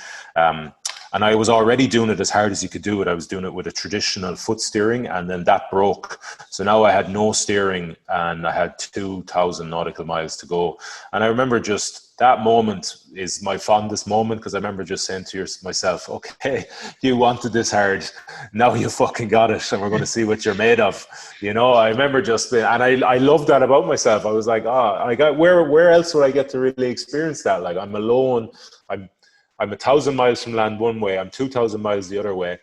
And I was already doing it as hard as you could do it. I was doing it with a traditional foot steering, and then that broke. So now I had no steering, and I had 2,000 nautical miles to go. And I remember just that moment is my fondest moment, because I remember just saying to myself, okay, you wanted this hard. Now you fucking got it, and we're going to see what you're made of. You know, I remember just, and I love that about myself. I was like, where else would I get to really experience that? Like, I'm alone. I'm 1,000 miles from land one way. I'm 2,000 miles the other way.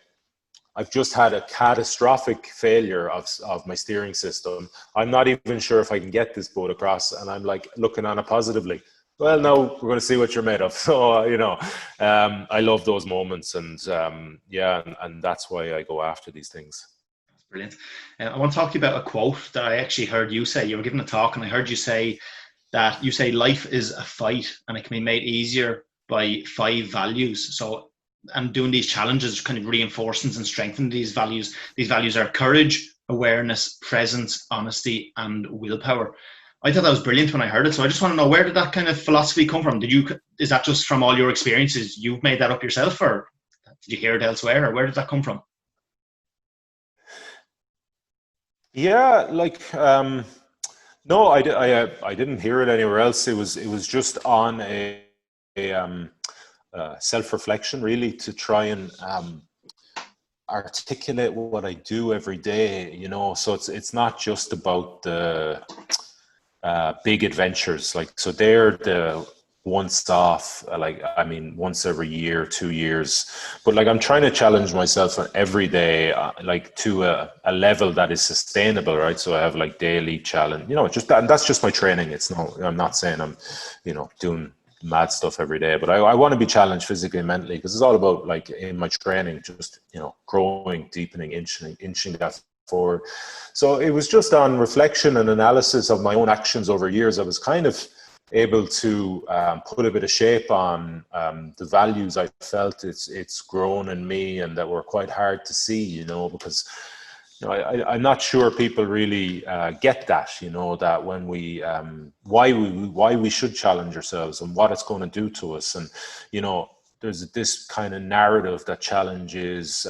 I've just had a catastrophic failure of my steering system. I'm not even sure if I can get this boat across, and I'm like looking on it positively. Well, now we're going to see what you're made of. So, you know, I love those moments, and and that's why I go after these things. Brilliant. I want to talk to you about a quote that I actually heard you say. You were giving a talk, and I heard you say that life is a fight, and it can be made easier by 5 values. So, and doing these challenges kind of reinforces and strengthens these values. These values are courage, awareness, presence, honesty, and willpower. I thought that was brilliant when I heard it. So I just want to know, where did that kind of philosophy come from? Is that just from all your experiences? You've made that up yourself, or did you hear it elsewhere, or where did that come from? Yeah, like, no, I didn't hear it anywhere else. It was just on a self-reflection, really, to try and articulate what I do every day, you know. So it's not just about the big adventures. Like, so they're the once off, like, I mean, once every year, 2 years, but like, I'm trying to challenge myself on every day, like, to a level that is sustainable, right? So I have like daily challenge, you know, just that, and that's just my training. I'm not saying I'm, you know, doing mad stuff every day, but I want to be challenged physically and mentally, because it's all about, like, in my training, just, you know, growing, deepening, inching that forward. So it was just on reflection and analysis of my own actions over years. I was kind of able to put a bit of shape on the values I felt it's grown in me, and that were quite hard to see, you know, because, you know, I'm not sure people really get that, you know, that when we why we should challenge ourselves and what it's going to do to us. And, you know, there's this kind of narrative that challenge is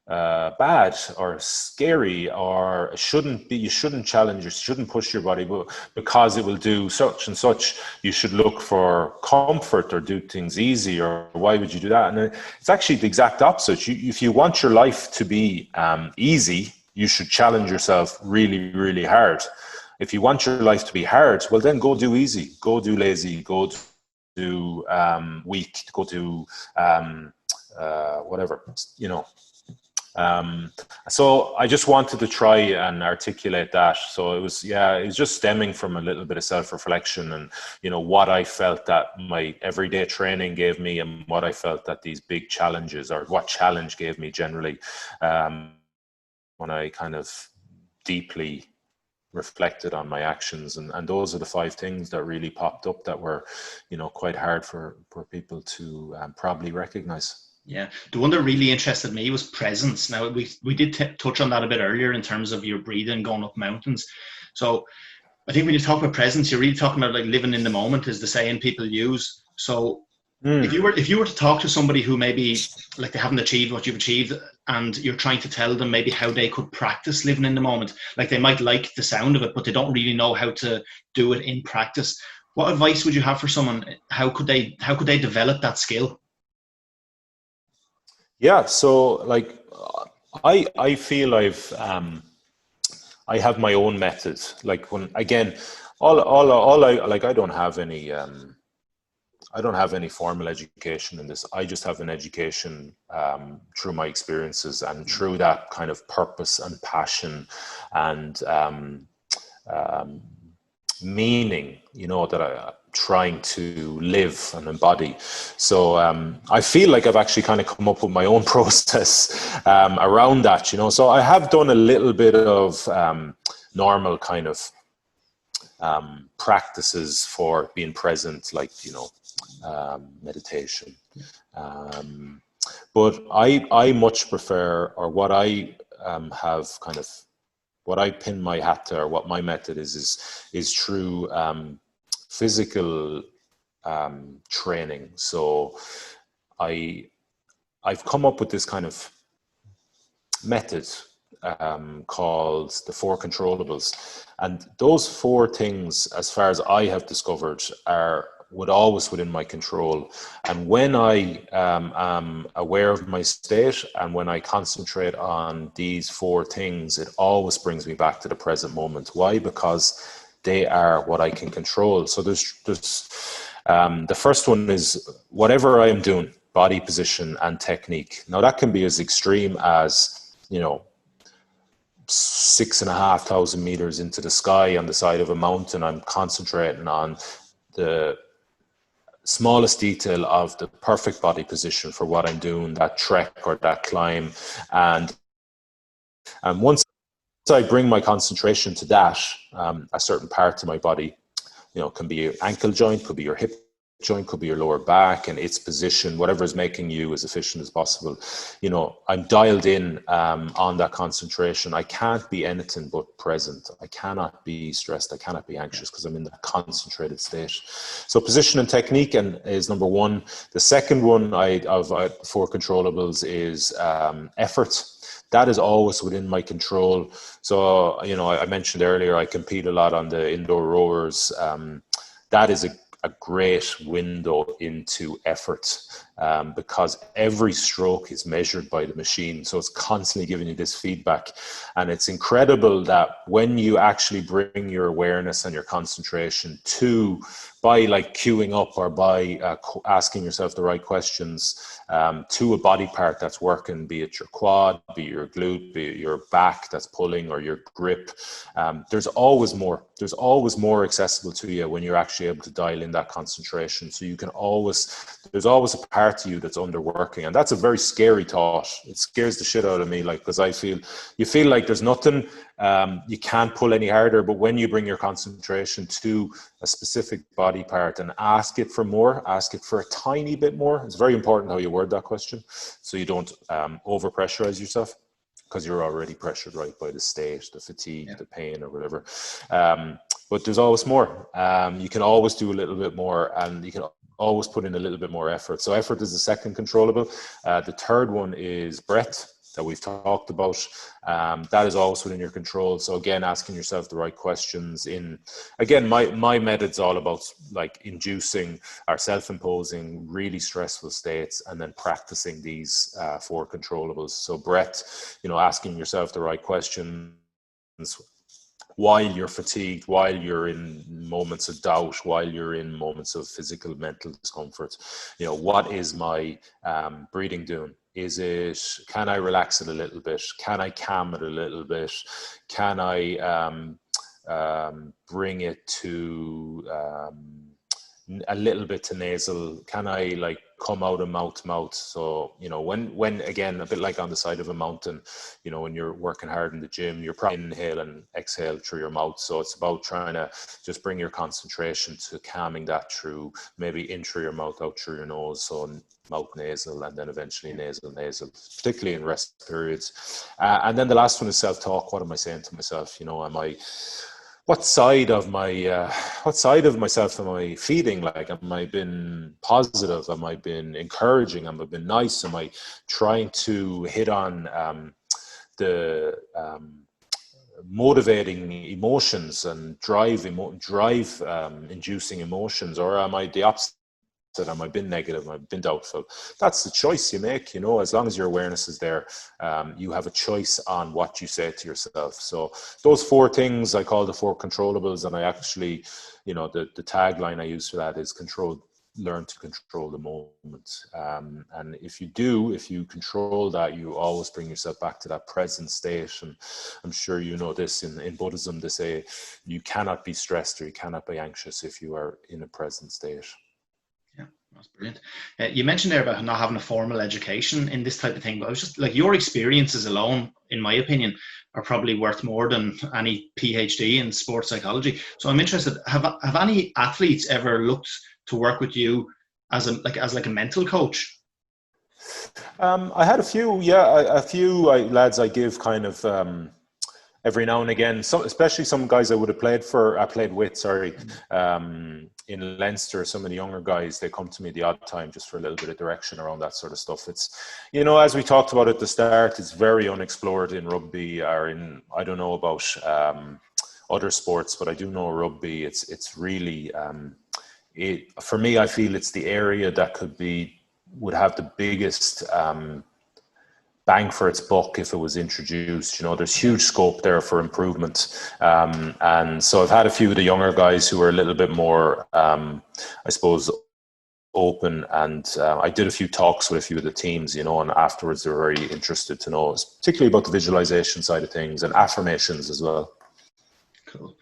bad or scary, or shouldn't be. You shouldn't challenge, you shouldn't push your body, but because it will do such and such, you should look for comfort or do things easy, or why would you do that? And it's actually the exact opposite. If you want your life to be easy, you should challenge yourself really, really hard. If you want your life to be hard, well, then go do easy, go do lazy, go do weak, go do whatever, you know. So I just wanted to try and articulate that. So it was just stemming from a little bit of self-reflection, and, you know, what I felt that my everyday training gave me, and what I felt that these big challenges, or what challenge gave me generally, when I kind of deeply reflected on my actions. And those are the 5 things that really popped up that were, you know, quite hard for people to probably recognize. Yeah, the one that really interested me was presence. Now, we did touch on that a bit earlier in terms of your breathing going up mountains. So I think when you talk about presence, you're really talking about, like, living in the moment, is the saying people use. So if you were to talk to somebody who maybe, like, they haven't achieved what you've achieved, and you're trying to tell them maybe how they could practice living in the moment, like, they might like the sound of it, but they don't really know how to do it in practice, what advice would you have for someone? How could they develop that skill? Yeah, so, like, I feel I have my own method. Like, when, again, all I, like, I don't have any I don't have any formal education in this. I just have an education through my experiences and through that kind of purpose and passion and meaning, you know, that I'm trying to live and embody. So I feel like I've actually kind of come up with my own process around that, you know. So I have done a little bit of normal kind of practices for being present, like, you know, meditation. But I much prefer, or what I have kind of, what I pin my hat to, or what my method is through physical training. So I've come up with this kind of method called the 4 controllables, and those 4 things, as far as I have discovered, are always within my control. And when I am aware of my state and when I concentrate on these 4 things, it always brings me back to the present moment. Why? Because they are what I can control. So there's the first one is whatever I am doing, body position and technique. Now that can be as extreme as, you know, 6,500 meters into the sky on the side of a mountain. I'm concentrating on the smallest detail of the perfect body position for what I'm doing, that trek or that climb. And once I bring my concentration to that, a certain part of my body, you know, can be your ankle joint, could be your hip joint, could be your lower back and its position, whatever is making you as efficient as possible. You know, I'm dialed in on that concentration. I can't be anything but present. I cannot be stressed. I cannot be anxious because I'm in that concentrated state. So position and technique is number 1. The second one of 4 controllables is effort. That is always within my control. So, you know, I mentioned earlier, I compete a lot on the indoor rowers. That is a great window into effort because every stroke is measured by the machine. So it's constantly giving you this feedback. And it's incredible that when you actually bring your awareness and your concentration by like queuing up or by asking yourself the right questions to a body part that's working, be it your quad, be it your glute, be it your back that's pulling, or your grip. There's always more accessible to you when you're actually able to dial in that concentration. So you can there's always a part of you that's underworking. And that's a very scary thought. It scares the shit out of me, like, because you feel like there's nothing, you can't pull any harder. But when you bring your concentration to a specific body part and ask it for a tiny bit more, it's very important how you word that question, so you don't over pressurize yourself, because you're already pressured, right, by the state, the fatigue, the pain, or whatever. But there's always more. You can always do a little bit more, and you can always put in a little bit more effort. So effort is the second controllable. The third one is breath, that we've talked about. That is always within your control. So again, asking yourself the right questions. Again, my method's all about like inducing or self-imposing really stressful states and then practicing these 4 controllables. So breath, you know, asking yourself the right questions while you're fatigued, while you're in moments of doubt, while you're in moments of physical, mental discomfort. You know, what is my breathing doing? Can I relax it a little bit? Can I calm it a little bit? Can I bring it to a little bit to nasal? Can I like come out of mouth to mouth? So, you know, when again, a bit like on the side of a mountain, you know, when you're working hard in the gym, you're probably inhale and exhale through your mouth. So it's about trying to just bring your concentration to calming that through maybe in through your mouth, out through your nose. So mouth nasal, and then eventually nasal, particularly in rest periods. And then the last one is self-talk. What am I saying to myself? You know, what side of myself am I feeding? Like, am I been positive? Am I been encouraging? Am I been nice? Am I trying to hit on the motivating emotions and drive inducing emotions, or am I the opposite? Am I been negative? Am I been doubtful? That's the choice you make, you know. As long as your awareness is there, you have a choice on what you say to yourself. So those 4 things I call the 4 controllables, and I actually, you know, the tagline I use for that is control learn to control the moment. And if you control that, you always bring yourself back to that present state. And I'm sure you know this in Buddhism, they say you cannot be stressed or you cannot be anxious if you are in a present state. Yeah, that's brilliant. You mentioned there about not having a formal education in this type of thing, but I was just like, your experiences alone, in my opinion, are probably worth more than any PhD in sports psychology. So I'm interested, have any athletes ever looked to work with you as a mental coach? I had a few lads I give kind of every now and again, especially some guys I would have played with, in Leinster. Some of the younger guys, they come to me the odd time just for a little bit of direction around that sort of stuff. It's, as we talked about at the start, it's very unexplored in rugby, or I don't know about other sports, but I do know rugby. It's really, for me, I feel it's the area that would have the biggest bang for its buck if it was introduced. There's huge scope there for improvement. And so I've had a few of the younger guys who are a little bit more, I suppose, open. And I did a few talks with a few of the teams, and afterwards they were very interested to know, particularly about the visualization side of things and affirmations as well. Cool.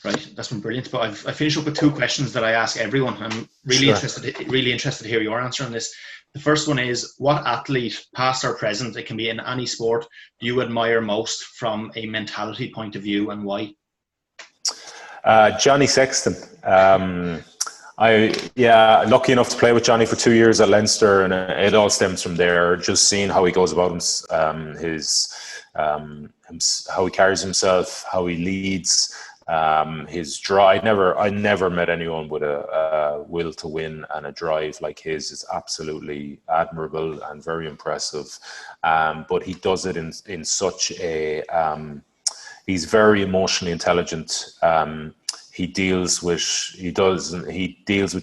Right, that's been brilliant. But I finished up with two questions that I ask everyone. I'm really interested to hear your answer on this. The first one is, what athlete, past or present, it can be in any sport, do you admire most from a mentality point of view, and why? Johnny Sexton. Lucky enough to play with Johnny for 2 years at Leinster, and it all stems from there. Just seeing how he goes about how he carries himself, how he leads. His drive. I never met anyone with a will to win and a drive like his. Is absolutely admirable and very impressive. But he does it in such a. He's very emotionally intelligent. He deals with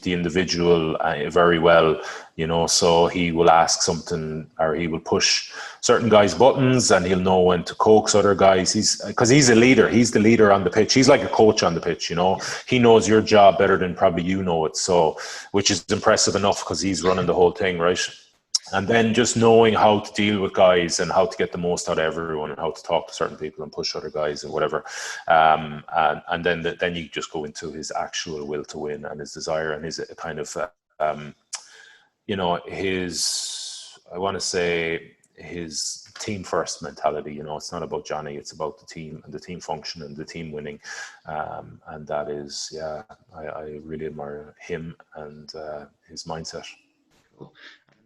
the individual very well, so he will ask something, or he will push certain guys' buttons, and he'll know when to coax other guys. Because he's a leader. He's the leader on the pitch. He's like a coach on the pitch, He knows your job better than probably you know it. So, which is impressive enough because he's running the whole thing, right? And then just knowing how to deal with guys and how to get the most out of everyone and how to talk to certain people and push other guys and whatever. And then you just go into his actual will to win and his desire and his kind of, his team first mentality. It's not about Johnny, it's about the team and the team function and the team winning. And that is, I really admire him and his mindset. Cool.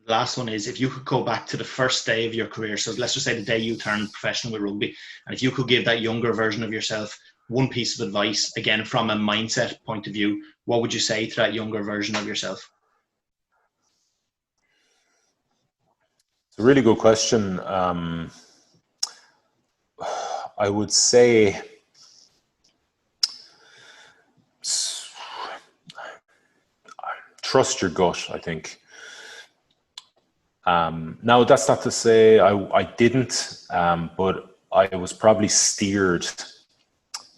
Last one is, if you could go back to the first day of your career, so let's just say the day you turned professional with rugby, and if you could give that younger version of yourself one piece of advice, again from a mindset point of view, what would you say to that younger version of yourself? It's a really good question. I would say trust your gut, I think. Now, that's not to say I didn't, but I was probably steered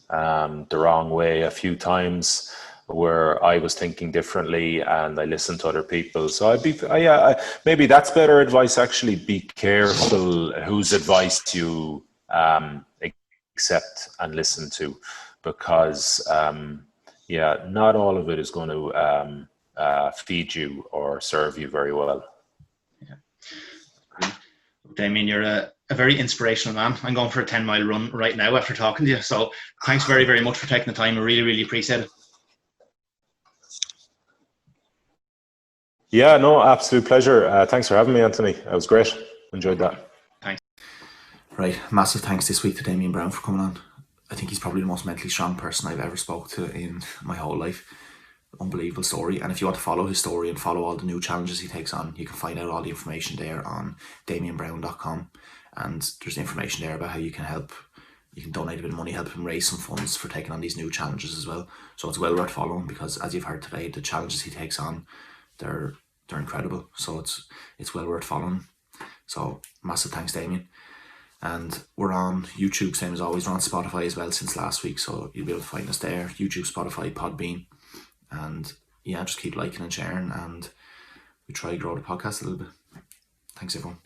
the wrong way a few times where I was thinking differently and I listened to other people. So maybe that's better advice, actually. Be careful whose advice you accept and listen to, because not all of it is going to feed you or serve you very well. Damian, you're a very inspirational man. I'm going for a 10-mile run right now after talking to you. So thanks very, very much for taking the time. I really, really appreciate it. Yeah, no, absolute pleasure. Thanks for having me, Anthony. That was great. Enjoyed that. Thanks. Right, massive thanks this week to Damian Browne for coming on. I think he's probably the most mentally strong person I've ever spoke to in my whole life. Unbelievable story. And if you want to follow his story and follow all the new challenges he takes on, you can find out all the information there on damianbrowne.com, and there's information there about how you can help. You can donate a bit of money, help him raise some funds for taking on these new challenges as well. So it's well worth following, because as you've heard today, the challenges he takes on, they're incredible. So it's well worth following. So massive thanks, Damian. And we're on YouTube, same as always. We're on Spotify as well since last week, so you'll be able to find us there. YouTube, Spotify, Podbean. And yeah, just keep liking and sharing, and we try to grow the podcast a little bit. Thanks, everyone.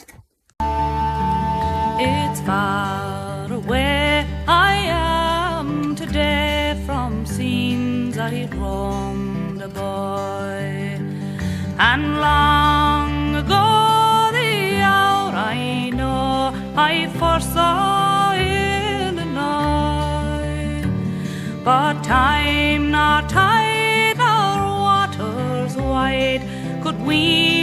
It's far away I am today from scenes I roamed a boy, and long ago the hour I know I first saw Illinois. But time nor tide nor waters wide could we